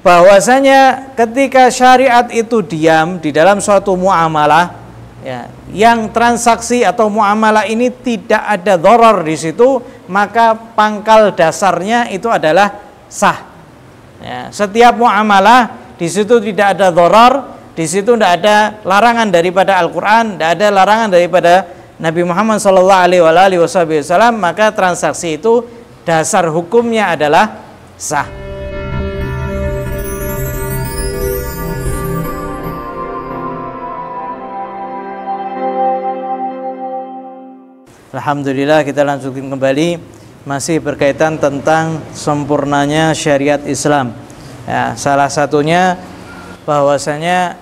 bahwasanya ketika syariat itu diam di dalam suatu muamalah, ya, yang transaksi atau muamalah ini tidak ada dharar di situ, maka pangkal dasarnya itu adalah sah. Ya, setiap muamalah di situ tidak ada dharar, di situ tidak ada larangan daripada Al-Quran, tidak ada larangan daripada Nabi Muhammad SAW, maka transaksi itu dasar hukumnya adalah sah. Alhamdulillah, kita lanjutkan kembali, masih berkaitan tentang sempurnanya syariat Islam. Ya, salah satunya bahwasanya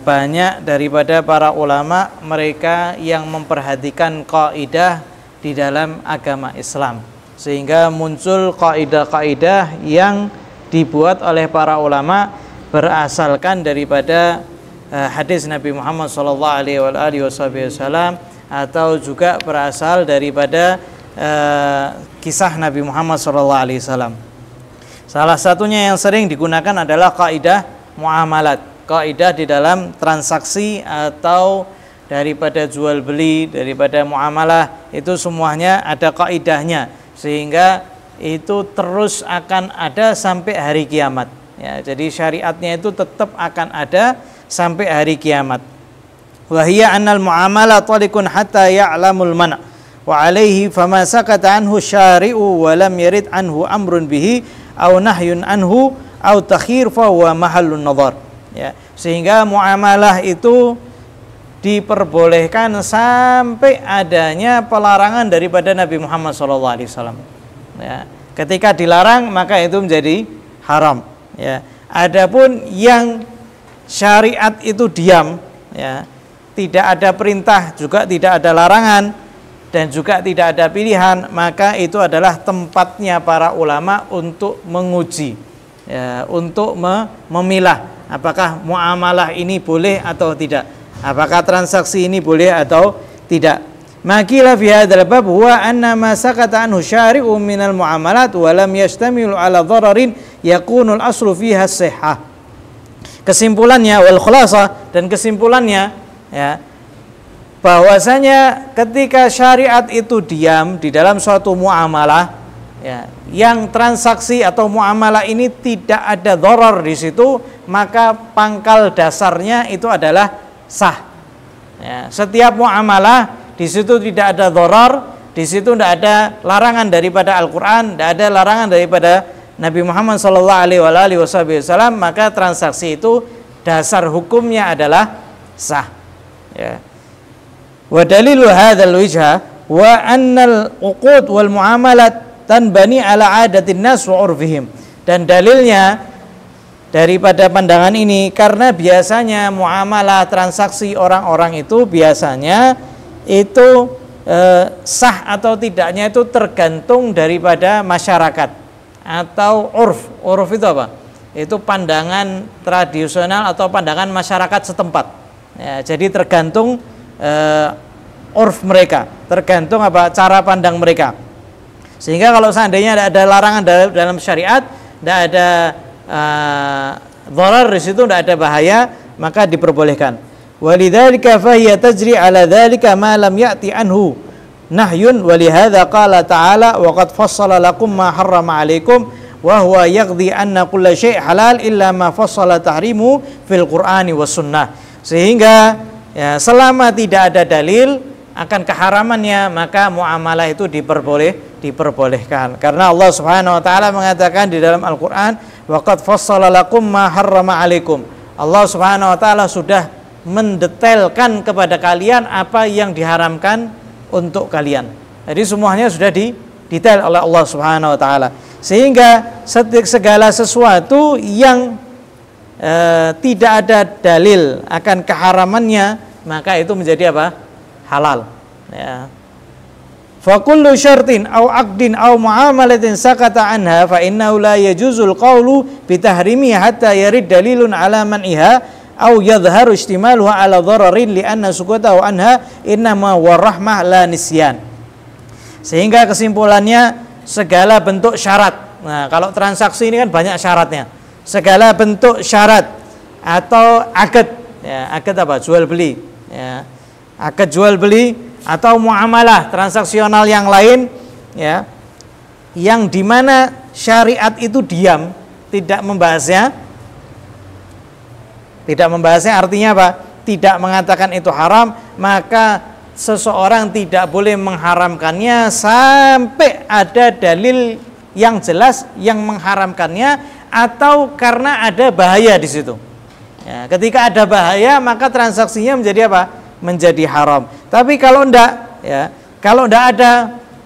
banyak daripada para ulama mereka yang memperhatikan kaidah di dalam agama Islam, sehingga muncul kaidah-kaidah yang dibuat oleh para ulama berasalkan daripada hadis Nabi Muhammad SAW, atau juga berasal daripada kisah Nabi Muhammad SAW. Salah satunya yang sering digunakan adalah kaidah muamalat, kaidah di dalam transaksi atau daripada jual beli, daripada muamalah, itu semuanya ada kaidahnya, sehingga itu terus akan ada sampai hari kiamat. Ya, jadi syariatnya itu tetap akan ada sampai hari kiamat. Wahia annal muamalah talikun hatta ya'lamul mana' wa alaihi fama sakata anhu syari'u wa lam yarid anhu amrun bihi aw nahyun anhu aw takhir fa huwa mahallun nadhar. Ya, sehingga muamalah itu diperbolehkan sampai adanya pelarangan daripada Nabi Muhammad SAW. Ya, ketika dilarang maka itu menjadi haram. Ya, adapun yang syariat itu diam, ya, tidak ada perintah, juga tidak ada larangan, dan juga tidak ada pilihan, maka itu adalah tempatnya para ulama untuk menguji, ya, untuk memilah apakah muamalah ini boleh atau tidak, apakah transaksi ini boleh atau tidak. Makila fi hadzal bab huwa anna ma sakata anhu syari'u minal muamalat wa lam yashtamilu ala dhararin yakunu al-aslu fiha as-sihhah. Kesimpulannya wal khulasa, dan kesimpulannya, ya, bahwasanya ketika syariat itu diam di dalam suatu muamalah, ya, yang transaksi atau muamalah ini tidak ada dharar di situ, maka pangkal dasarnya itu adalah sah. Ya, setiap muamalah di situ tidak ada dharar, di situ tidak ada larangan daripada Al-Quran, tidak ada larangan daripada Nabi Muhammad SAW, maka transaksi itu dasar hukumnya adalah sah. Ya. Wa dalilu hadzal wijha wa annal uqud wal muamalat tanbani ala adatin nas wa urfihim. Dan dalilnya daripada pandangan ini, karena biasanya muamalah transaksi orang-orang itu biasanya itu sah atau tidaknya itu tergantung daripada masyarakat atau urf. Urf itu apa? Itu pandangan tradisional atau pandangan masyarakat setempat. Ya, jadi tergantung urf mereka, tergantung apa cara pandang mereka. Sehingga kalau seandainya ada larangan dalam syariat, tidak ada dharar di situ, tidak ada bahaya, maka diperbolehkan. Walidzalika fahiya tajri ala dzalika ma lam ya'ti anhu nahyun, walihadza qala ta'ala wa qad fassala lakum ma harrama 'alaikum wa huwa yaqdi anna kulla syai' halal illa ma fassala tahrimu fil Qur'ani was sunnah. Sehingga, ya, selama tidak ada dalil akan keharamannya, maka muamalah itu diperbolehkan. Karena Allah Subhanahu wa taala mengatakan di dalam Al-Qur'an, wa qad fassala lakum ma harrama 'alaikum. Allah Subhanahu wa taala sudah mendetailkan kepada kalian apa yang diharamkan untuk kalian. Jadi semuanya sudah didetail oleh Allah Subhanahu wa taala. Sehingga segala sesuatu yang tidak ada dalil akan keharamannya, maka itu menjadi apa? Halal. Ya. Fa kullu syartin aw aqdin aw muamalatin sakata anha fa innahu la yajuzul qawlu bi tahrimi hatta yarid dalilun ala man'iha aw yadhharu ihtimaluha ala dhararin li anna sukutahu anha innama warahmah la nisyan. Sehingga kesimpulannya, segala bentuk syarat. Nah, kalau transaksi ini kan banyak syaratnya. segala bentuk syarat atau akad, ya, akad apa? Jual beli, ya. Akad jual beli atau muamalah transaksional yang lain, ya, yang dimana syariat itu diam, tidak membahasnya. Tidak membahasnya artinya apa? Tidak mengatakan itu haram, maka seseorang tidak boleh mengharamkannya sampai ada dalil yang jelas yang mengharamkannya, atau karena ada bahaya di situ. Ya, ketika ada bahaya maka transaksinya menjadi apa? Menjadi haram. Tapi kalau enggak, ya, kalau enggak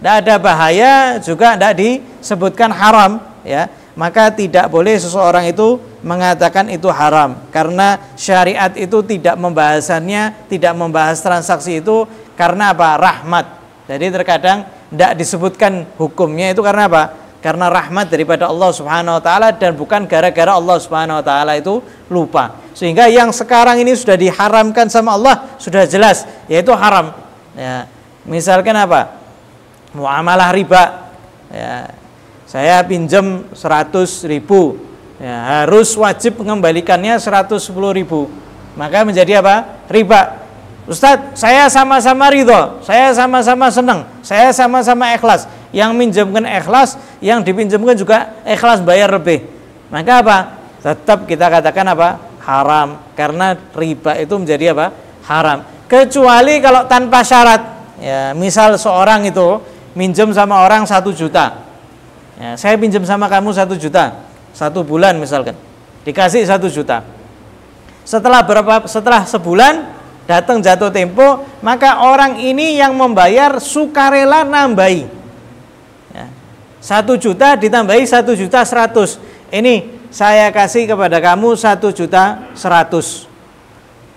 ada bahaya juga enggak disebutkan haram, ya, maka tidak boleh seseorang itu mengatakan itu haram, karena syariat itu tidak membahasannya, tidak membahas transaksi itu karena apa? Rahmat. Jadi terkadang tidak disebutkan hukumnya itu karena apa? Karena rahmat daripada Allah Subhanahu wa taala, dan bukan gara-gara Allah Subhanahu wa taala itu lupa. Sehingga yang sekarang ini sudah diharamkan sama Allah sudah jelas, yaitu haram. Ya, misalkan apa? Muamalah riba. Ya, saya pinjam 100.000, ya, harus wajib mengembalikannya 110.000. Maka menjadi apa? Riba. Ustadz, saya sama-sama ridho, saya sama-sama senang, saya sama-sama ikhlas. Yang minjamkan ikhlas, yang dipinjamkan juga ikhlas bayar lebih. Maka apa? Tetap kita katakan apa? Haram. Karena riba itu menjadi apa? Haram. Kecuali kalau tanpa syarat. Ya, misal seorang itu minjem sama orang 1 juta. Ya, saya pinjam sama kamu 1 juta, 1 bulan misalkan, dikasih 1 juta. Setelah sebulan datang jatuh tempo, maka orang ini yang membayar sukarela nambahi. Ya, 1 juta ditambahi 1.100.000. Ini saya kasih kepada kamu 1.100.000.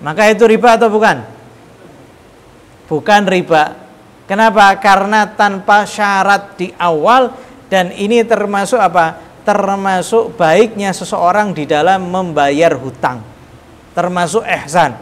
Maka itu riba atau bukan? Bukan riba. Kenapa? Karena tanpa syarat di awal, dan ini termasuk apa? Termasuk baiknya seseorang di dalam membayar hutang. Termasuk ihsan.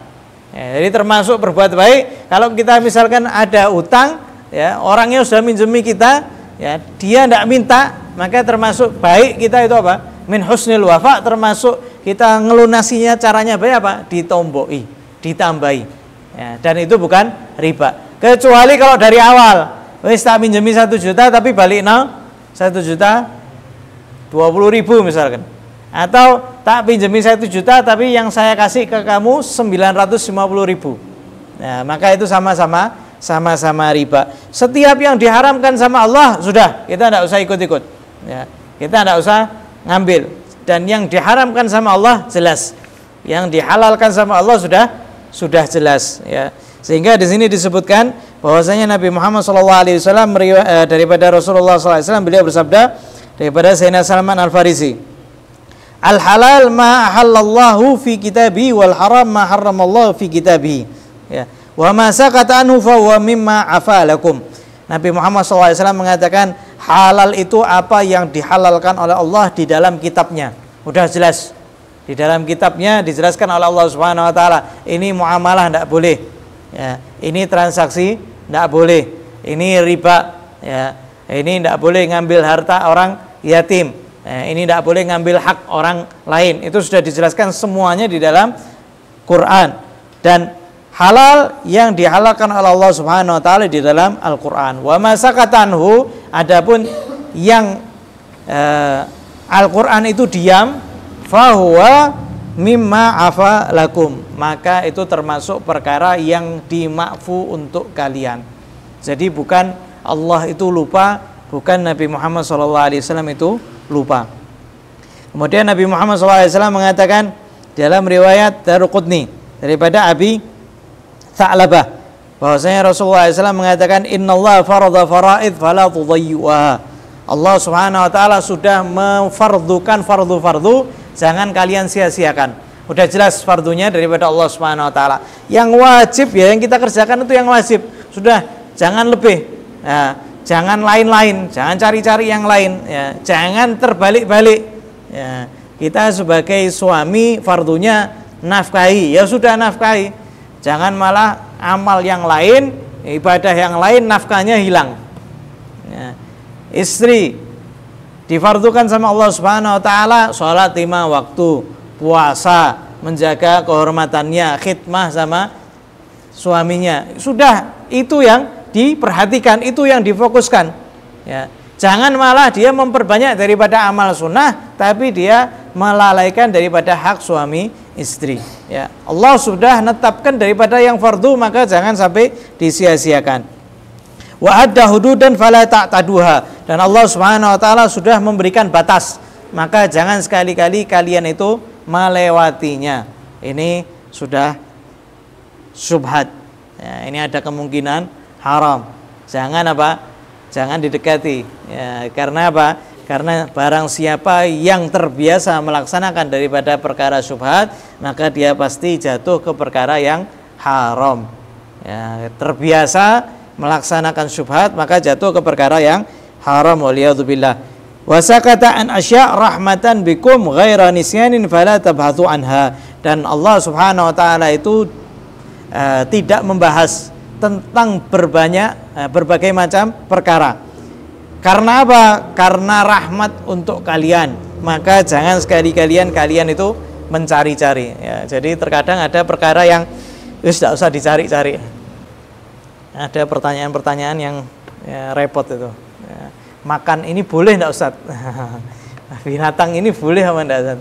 Ya, jadi termasuk berbuat baik. Kalau kita misalkan ada hutang, ya, orangnya sudah minjemi kita, ya, dia tidak minta, maka termasuk baik kita itu apa? Min husnil wafa, termasuk kita ngelunasinya caranya baik apa? Ditomboi, ditambahi. Ya, dan itu bukan riba. Kecuali kalau dari awal, wis tak minjemi 1 juta tapi balik 1.020.000 misalkan. Atau tak pinjemi 1 juta tapi yang saya kasih ke kamu 950.000. Nah, maka itu sama-sama riba. Setiap yang diharamkan sama Allah sudah, kita tidak usah ikut-ikut. Ya, kita tidak usah ngambil. Dan yang diharamkan sama Allah jelas. Yang dihalalkan sama Allah sudah jelas, ya. Sehingga di sini disebutkan bahwasanya Nabi Muhammad SAW daripada Rasulullah SAW, beliau bersabda daripada Sayyidina Salman Al-Farisi, al halal ma halallahu fi kitabi, wal haram ma harramallahu fi kitabi, ya, wa ma sakata anhu fa huwa mimma afalakum. Nabi Muhammad SAW mengatakan halal itu apa yang dihalalkan oleh Allah di dalam kitabnya. Udah jelas. Di dalam kitabnya dijelaskan oleh Allah Subhanahu wa taala, ini muamalah tidak boleh. Ya, ini transaksi tidak boleh. Ini riba, ya. Ini tidak boleh ngambil harta orang yatim. Ya, ini tidak boleh ngambil hak orang lain. Itu sudah dijelaskan semuanya di dalam Quran. Dan halal yang dihalalkan oleh Allah Subhanahu wa taala di dalam Al-Qur'an. Wa ma sakatanhu, adapun yang Al-Qur'an itu diam, fahuwa mimma afa lakum, maka itu termasuk perkara yang dimakfu untuk kalian. Jadi bukan Allah itu lupa, bukan Nabi Muhammad SAW itu lupa. Kemudian Nabi Muhammad SAW mengatakan dalam riwayat Daruqutni daripada Abi Tha'labah, bahwasanya Rasulullah SAW mengatakan innallaha farada faraid fala tudhayyuha. Allah Subhanahu wa taala sudah memfardukan fardu-fardu, jangan kalian sia-siakan. Udah jelas fardunya daripada Allah Subhanahu wa taala. Yang wajib, ya, yang kita kerjakan itu yang wajib. Sudah, jangan lebih. Ya, jangan lain-lain, jangan cari-cari yang lain, ya. Jangan terbalik-balik. Ya, kita sebagai suami fardunya nafkahi, ya sudah nafkahi. Jangan malah amal yang lain, ibadah yang lain nafkahnya hilang. Ya. Istri difardukan sama Allah Subhanahu wa taala, sholat 5 waktu, puasa, menjaga kehormatannya, khidmah sama suaminya. Sudah, itu yang diperhatikan, itu yang difokuskan. Ya. Jangan malah dia memperbanyak daripada amal sunnah, tapi dia melalaikan daripada hak suami istri. Ya. Allah sudah netapkan daripada yang fardu, maka jangan sampai disia-siakan. Wa adda hududan fala ta'taduha, dan Allah Subhanahu wa taala sudah memberikan batas, maka jangan sekali-kali kalian itu melewatinya. Ini sudah syubhat. Ya, ini ada kemungkinan haram. Jangan apa? Jangan didekati. Ya, karena apa? Karena barang siapa yang terbiasa melaksanakan daripada perkara syubhat, maka dia pasti jatuh ke perkara yang haram. Ya, terbiasa melaksanakan syubhat, maka jatuh ke perkara yang haram. Waliyadzubillah. Wa sakata an asya' rahmatan bikum ghaira nisyanin fala tabhathu anha. Dan Allah Subhanahu wa taala itu tidak membahas tentang berbagai macam perkara. Karena apa? Karena rahmat untuk kalian, maka jangan sekali-kali kalian itu mencari-cari. Ya, jadi terkadang ada perkara yang tidak usah dicari-cari. Ada pertanyaan-pertanyaan yang ya, repot itu. Ya, makan ini boleh tidak Ustaz? Binatang ini boleh apa tidak Ustaz?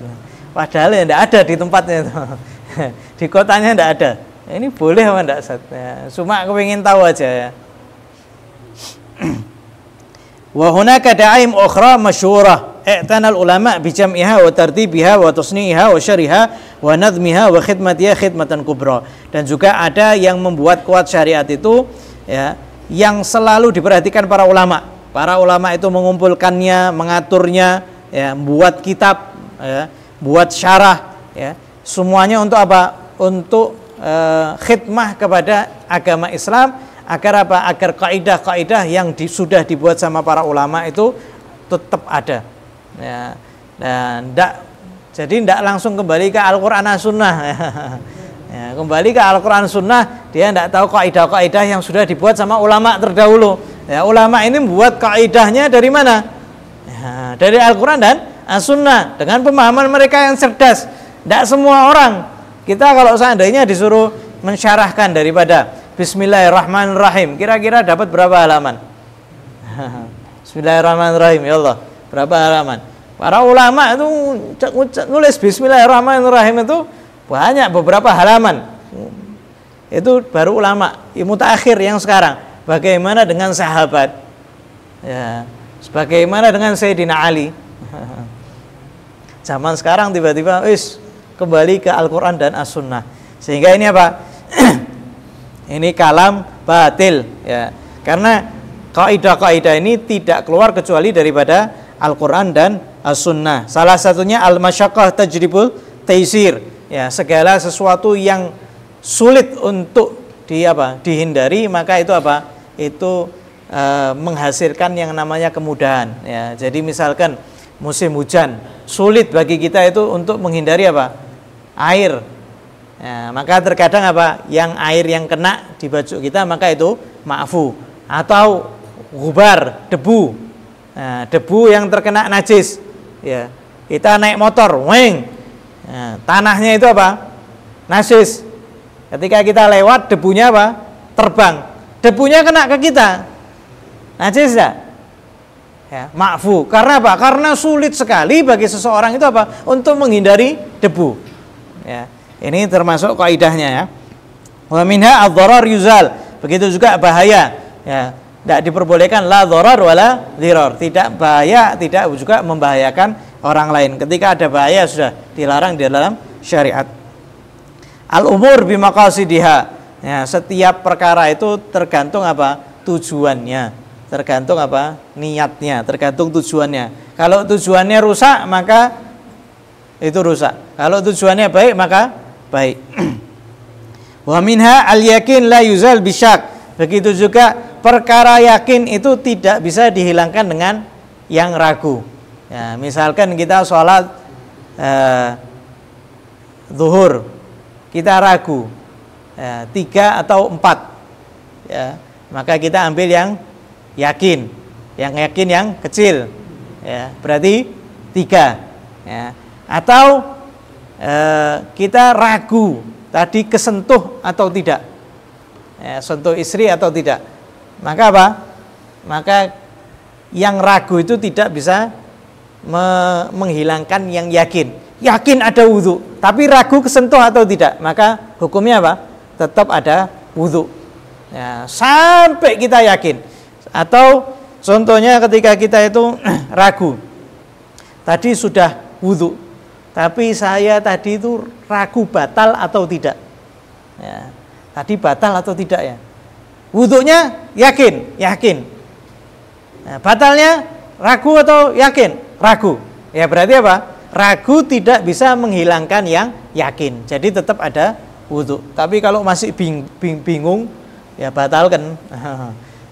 Padahal ya tidak ada di tempatnya itu. Di kotanya tidak ada. Ini boleh apa tidak Ustaz? Ya, cuma kepingin tahu aja ya. Wa hunaka da'aim ukhra masyhurah i'tana ulama bi jam'iha wa tartibiha wa tasni'iha wa syariha wa nadhmiha wa khidmatiha khidmatan kubra. Dan juga ada yang membuat kuat syariat itu ya, yang selalu diperhatikan para ulama. Para ulama itu mengumpulkannya, mengaturnya, ya, membuat kitab, ya, buat syarah, ya. Semuanya untuk apa? Untuk khidmah kepada agama Islam, agar apa? Agar kaidah-kaidah yang sudah dibuat sama para ulama itu tetap ada. Ya. Dan jadi tidak langsung kembali ke Al-Quran dan Sunnah. Ya, kembali ke Al-Quran dan Sunnah, dia tidak tahu kaidah-kaidah yang sudah dibuat sama ulama terdahulu. Ya, ulama ini membuat kaidahnya dari mana? Ya, dari Al-Quran dan As-Sunnah, dengan pemahaman mereka yang cerdas. Tidak semua orang. Kita kalau seandainya disuruh mensyarahkan daripada Bismillahirrahmanirrahim, kira-kira dapat berapa halaman? Bismillahirrahmanirrahim, ya Allah, berapa halaman? Para ulama itu nulis Bismillahirrahmanirrahim itu banyak, beberapa halaman. Itu baru ulama, mutaakhir yang sekarang. Bagaimana dengan sahabat? Ya, bagaimana dengan Sayyidina Ali? Zaman sekarang tiba-tiba kembali ke Al-Quran dan As-Sunnah. Sehingga ini apa? Ini kalam batil, ya. Karena kaidah-kaidah ini tidak keluar kecuali daripada Al-Quran dan As-Sunnah. Salah satunya al-masyaqqah tajribul taisir, ya, segala sesuatu yang sulit untuk dihindari, maka itu apa? Itu menghasilkan yang namanya kemudahan, ya. Jadi misalkan musim hujan, sulit bagi kita itu untuk menghindari apa? Air. Ya, maka terkadang apa? Yang air yang kena di baju kita, maka itu ma'fu. Atau gubar, debu. Nah, debu yang terkena najis. Ya, kita naik motor, weng. Nah, tanahnya itu apa? Najis. Ketika kita lewat, debunya apa? Terbang. Debunya kena ke kita. Najis enggak? Ya, ma'fu. Karena apa? Karena sulit sekali bagi seseorang itu apa? Untuk menghindari debu. Ya, ini termasuk kaidahnya, ya. Wa minha ad-dharar yuzal. Begitu juga bahaya, ya. Tidak diperbolehkan la dharar wala dhirar. Tidak bahaya, tidak juga membahayakan orang lain. Ketika ada bahaya sudah dilarang di dalam syariat. Al-umur bimaqasidiha. Ya, setiap perkara itu tergantung apa? Tujuannya. Tergantung apa? Niatnya, tergantung tujuannya. Kalau tujuannya rusak, maka itu rusak. Kalau tujuannya baik, maka baik. Wa minha al-yakin la yuzal bisyak. Begitu juga perkara yakin itu tidak bisa dihilangkan dengan yang ragu. Ya, misalkan kita sholat zuhur, kita ragu, ya, 3 atau 4, ya, maka kita ambil yang yakin yang kecil. ya, berarti 3 ya. Atau kita ragu tadi kesentuh atau tidak ya, sentuh istri atau tidak, maka apa? Maka yang ragu itu tidak bisa menghilangkan yang yakin ada wudu tapi ragu kesentuh atau tidak, maka hukumnya apa? Tetap ada wudu ya, sampai kita yakin. Atau contohnya ketika kita itu ragu tadi sudah wudu tapi saya tadi itu ragu batal atau tidak ya, tadi batal atau tidak ya, wudunya yakin nah, batalnya ragu atau yakin? Ragu. Ya berarti apa? Ragu tidak bisa menghilangkan yang yakin. Jadi tetap ada wudu. Tapi kalau masih bingung, ya batalkan.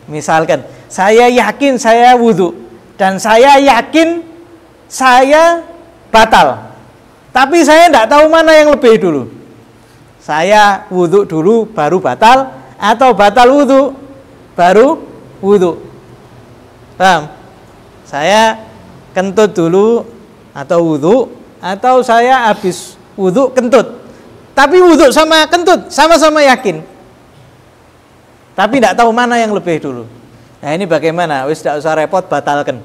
Misalkan saya yakin saya wudu dan saya yakin saya batal. Tapi saya tidak tahu mana yang lebih dulu. Saya wudu dulu baru batal atau batal wudu baru wudu. Paham? Saya kentut dulu atau wudu, atau saya habis wudu kentut. Tapi wudu sama kentut sama-sama yakin. Tapi tidak tahu mana yang lebih dulu. Nah ini bagaimana? Wis tidak usah repot, batalkan.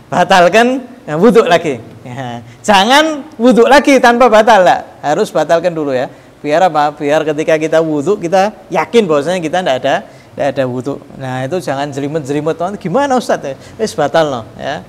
Batalkan, ya, wudu lagi. Ya. Jangan wudu lagi tanpa batal, lah. Harus batalkan dulu ya. Biar apa? Biar ketika kita wudu kita yakin bahwasanya kita tidak ada wudu. Nah itu jangan jelimet-jelimet. Gimana Ustaz? Wis batal no ya.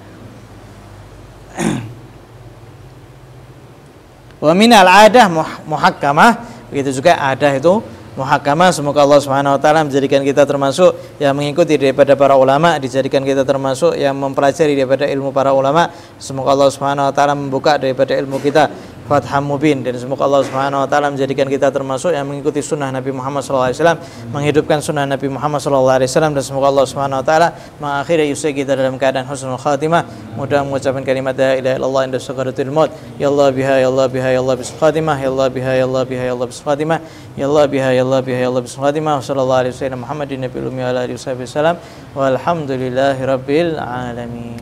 Wa minal adah muhakkamah, begitu juga adah itu muhakkamah. Semoga Allah Subhanahu wa taala menjadikan kita termasuk yang mengikuti daripada para ulama, dijadikan kita termasuk yang mempelajari daripada ilmu para ulama. Semoga Allah Subhanahu wa taala membuka daripada ilmu kita fatham mubin, dan semoga Allah Subhanahu wa taala menjadikan kita termasuk yang mengikuti sunnah Nabi Muhammad SAW, menghidupkan sunnah Nabi Muhammad SAW, dan semoga Allah Subhanahu wa taala mengakhiri usia kita dalam keadaan husnul khatimah. Mudah mengucapkan kalimat la ilaha illallah inda sakaratul maut. Ya Allah biha ya Allah biha ya Allah bis khatimah. Ya Allah biha ya Allah biha ya Allah bis khatimah. Ya Allah biha ya Allah biha ya Allah bis khatimah. Sallallahu alaihi wasallam Muhammadin nabiyil ummi wa ala alihi wasallam. Walhamdulillahirabbil alamin.